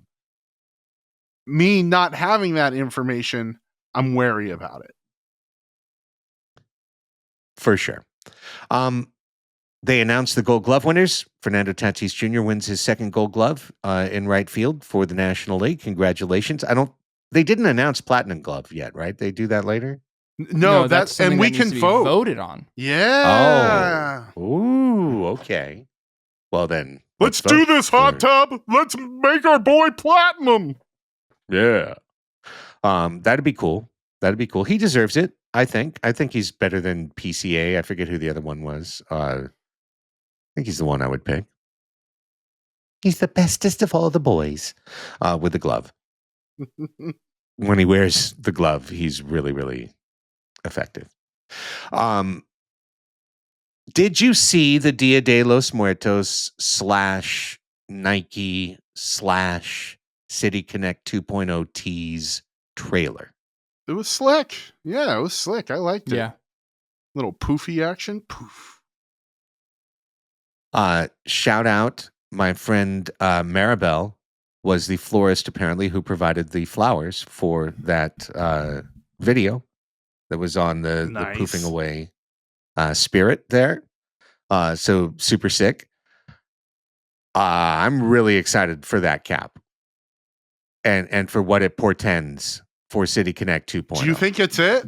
Me not having that information, I'm wary about it. For sure. They announced the Gold Glove winners. Fernando Tatis Jr. wins his second Gold Glove in right field for the National League. Congratulations. They didn't announce Platinum Glove yet, right? They do that later? No, that's and we can vote. Voted on. Yeah. Oh. Ooh, okay. Well then, let's do this, hot tub. Let's make our boy platinum. Yeah. That'd be cool. He deserves it, I think. I think he's better than PCA. I forget who the other one was. I think he's the one I would pick. He's the bestest of all the boys with the glove. When he wears the glove, he's really, really effective. Did you see the Dia de los Muertos / Nike / City Connect 2.0 tease trailer? It was slick. Yeah, it was slick. I liked it. Yeah. Little poofy action. Poof. Shout out my friend Maribel was the florist apparently who provided the flowers for that video that was on the poofing away spirit there. So super sick. I'm really excited for that cap and for what it portends for City Connect 2.0. Do you think it's it?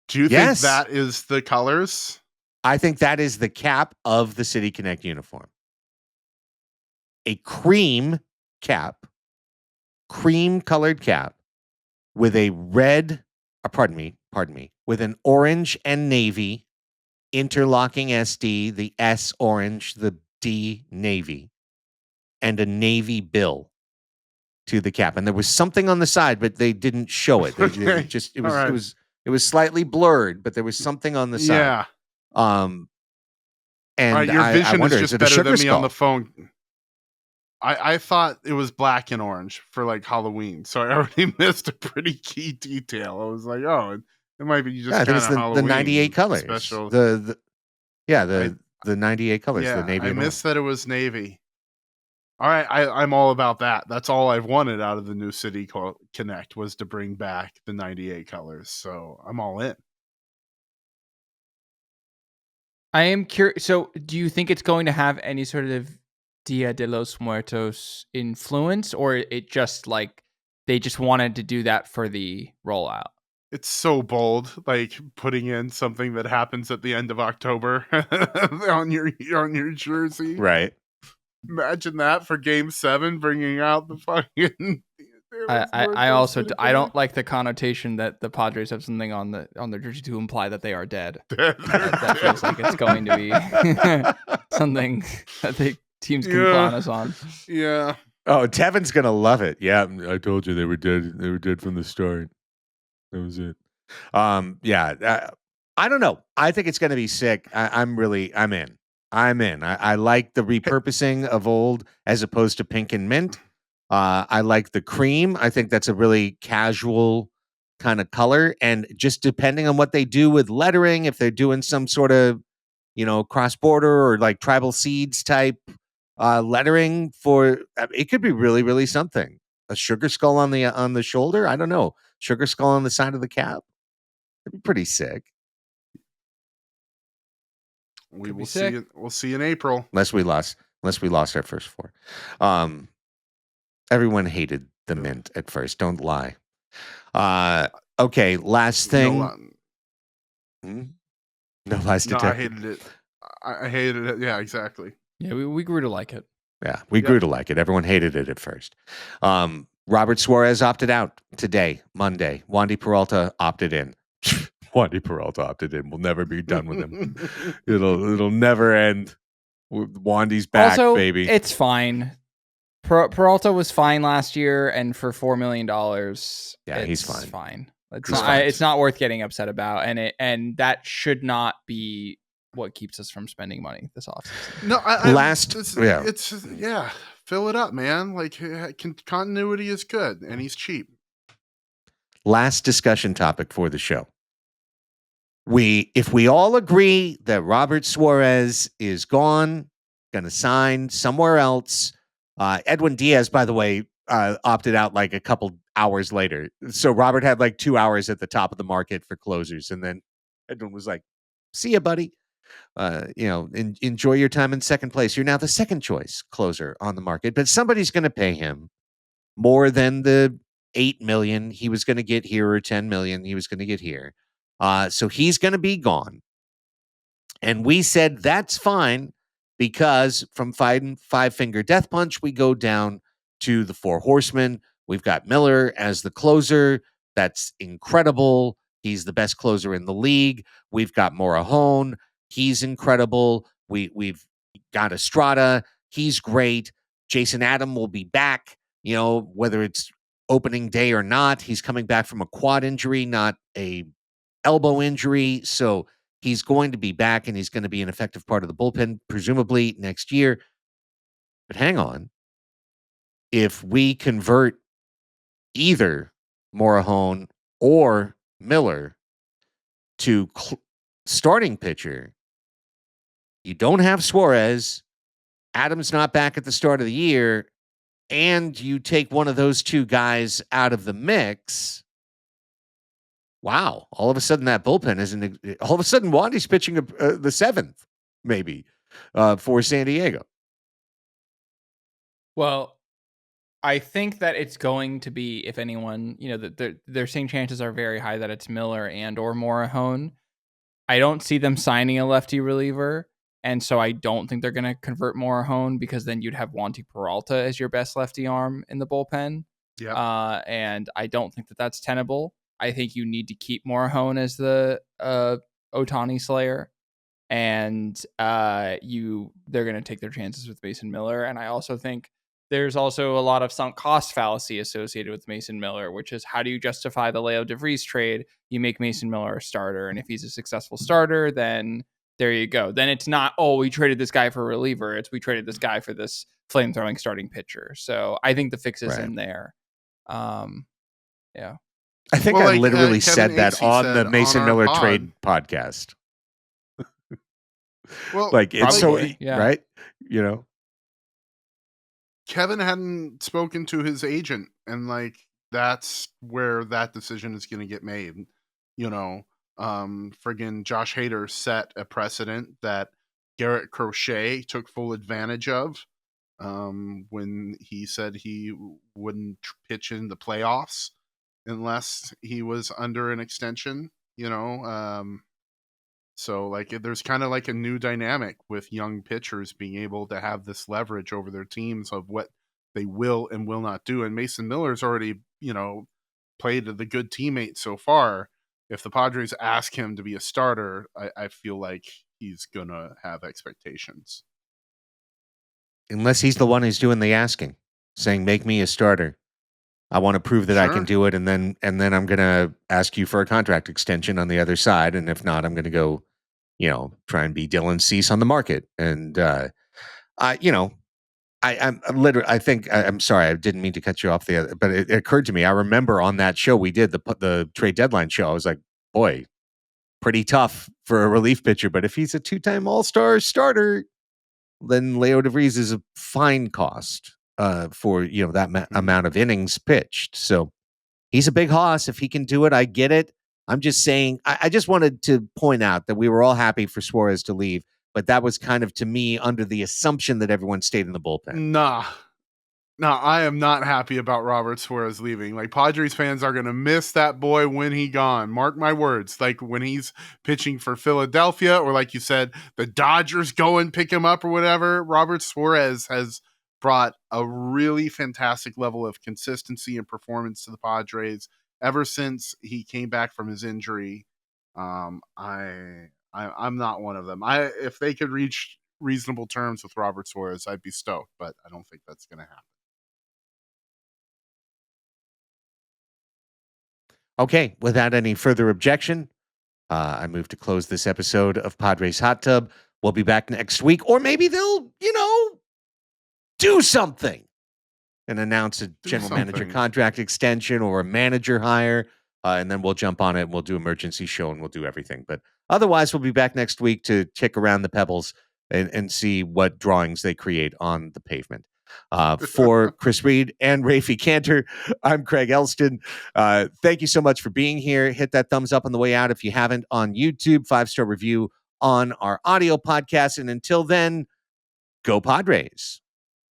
Do you think that is the colors? I think that is the cap of the City Connect uniform. A cream cap, cream colored cap with a red, pardon me, with an orange and navy interlocking SD, the S orange, the D navy, and a navy bill to the cap. And there was something on the side, but they didn't show it. It was slightly blurred, but there was something on the side. Yeah. And your vision is just better than me skull? On the phone. I thought it was black and orange for like Halloween, so I already missed a pretty key detail. I was like, oh, it might be just kind of Halloween. The 98 colors. Special. The 98 colors. Yeah, the navy. I missed that it was navy. All right, I'm all about that. That's all I've wanted out of the new City Connect was to bring back the 98 colors. So I'm all in. I am curious. So do you think it's going to have any sort of Dia de los Muertos influence, or it just like they just wanted to do that for the rollout? It's so bold, like putting in something that happens at the end of October on your jersey. Right. Imagine that for Game 7, bringing out the fucking I don't like the connotation that the Padres have something on their jersey to imply that they are dead. That feels like it's going to be something that the teams can clown us on. Yeah. Oh, Tevin's gonna love it. Yeah, I told you they were dead. They were dead from the start. That was it. I don't know. I think it's gonna be sick. I'm in. I like the repurposing of old as opposed to pink and mint. I like the cream. I think that's a really casual kind of color. And just depending on what they do with lettering, if they're doing some sort of, cross border or like tribal seeds type lettering it could be really, really something. A sugar skull on the shoulder. I don't know. Sugar skull on the side of the cap. It'd be pretty sick. We will see it. We'll see in April. Unless we lost our first four. Everyone hated the mint at first. Don't lie. Okay, last thing. No lies detected. I hated it. I hated it. Yeah, exactly. Yeah, we grew to like it. Yeah, we grew to like it. Everyone hated it at first. Robert Suarez opted out today, Monday. Wandy Peralta opted in. Wandy Peralta opted in. We'll never be done with him. It'll never end. Wandy's back, also, baby. It's fine. Peralta was fine last year, and for $4 million, he's fine. It's not worth getting upset about, and that should not be what keeps us from spending money this offseason. No, fill it up, man. Like continuity is good, and he's cheap. Last discussion topic for the show. If we all agree that Robert Suarez is gone, going to sign somewhere else. Edwin Diaz, by the way, opted out like a couple hours later. So Robert had like 2 hours at the top of the market for closers, and then Edwin was like, "See ya, buddy. Enjoy your time in second place. You're now the second choice closer on the market, but somebody's going to pay him more than the $8 million he was going to get here or $10 million he was going to get here. So he's going to be gone." And we said that's fine because from Five Finger Death Punch, we go down to the Four Horsemen. We've got Miller as the closer. That's incredible. He's the best closer in the league. We've got Morahone. He's incredible. We've got Estrada. He's great. Jason Adam will be back, whether it's opening day or not. He's coming back from a quad injury, not a elbow injury. So he's going to be back, and he's going to be an effective part of the bullpen, presumably next year. But hang on. If we convert either Morahone or Miller to starting pitcher, you don't have Suarez. Adam's not back at the start of the year, and you take one of those two guys out of the mix. Wow. All of a sudden that bullpen isn't. All of a sudden Wandy's pitching the seventh, maybe, for San Diego. Well, I think that it's going to be, if anyone, they're saying chances are very high that it's Miller and or Morahone. I don't see them signing a lefty reliever, and so I don't think they're going to convert Morahone, because then you'd have Wandy Peralta as your best lefty arm in the bullpen. Yeah. And I don't think that that's tenable. I think you need to keep Morahone as the Ohtani Slayer, and they're going to take their chances with Mason Miller. And I also think there's also a lot of sunk cost fallacy associated with Mason Miller, which is, how do you justify the Leo DeVries trade? You make Mason Miller a starter, and if he's a successful starter, then there you go. Then it's not, we traded this guy for a reliever. It's, we traded this guy for this flame-throwing starting pitcher. So I think the fix is in there. Yeah. I think I literally said that on the Mason Miller trade podcast. Well, it's probably, right? Kevin hadn't spoken to his agent, and that's where that decision is going to get made. Friggin' Josh Hader set a precedent that Garrett Crochet took full advantage of when he said he wouldn't pitch in the playoffs unless he was under an extension, so there's kind of a new dynamic with young pitchers being able to have this leverage over their teams of what they will and will not do. And Mason Miller's already, played the good teammate so far. If the Padres ask him to be a starter, I feel like he's going to have expectations. Unless he's the one who's doing the asking, saying, make me a starter. I want to prove that I can do it, and then I'm going to ask you for a contract extension on the other side, and if not, I'm going to go, try and be Dylan Cease on the market. And I'm literally. I think I'm sorry. I didn't mean to cut you off but it occurred to me. I remember on that show we did the trade deadline show. I was like, boy, pretty tough for a relief pitcher, but if he's a 2-time All-Star starter, then Leo DeVries is a fine cost for that amount of innings pitched. So he's a big hoss. If he can do it, I get it. I'm just saying, I just wanted to point out that we were all happy for Suarez to leave, but that was kind of, to me, under the assumption that everyone stayed in the bullpen. Nah, I am not happy about Robert Suarez leaving. Like, Padres fans are going to miss that boy when he gone. Mark my words. Like, when he's pitching for Philadelphia, or like you said, the Dodgers go and pick him up or whatever, Robert Suarez has brought a really fantastic level of consistency and performance to the Padres ever since he came back from his injury. I'm not one of them. If they could reach reasonable terms with Robert Suarez, I'd be stoked, but I don't think that's going to happen. Okay, without any further objection, I move to close this episode of Padres Hot Tub. We'll be back next week, or maybe they'll, do something and announce a general manager contract extension or a manager hire, and then we'll jump on it and we'll do emergency show and we'll do everything. But otherwise, we'll be back next week to kick around the pebbles and see what drawings they create on the pavement. For Chris Reed and Raphie Cantor, I'm Craig Elston. Thank you so much for being here. Hit that thumbs up on the way out if you haven't on YouTube, 5-star review on our audio podcast. And until then, go Padres.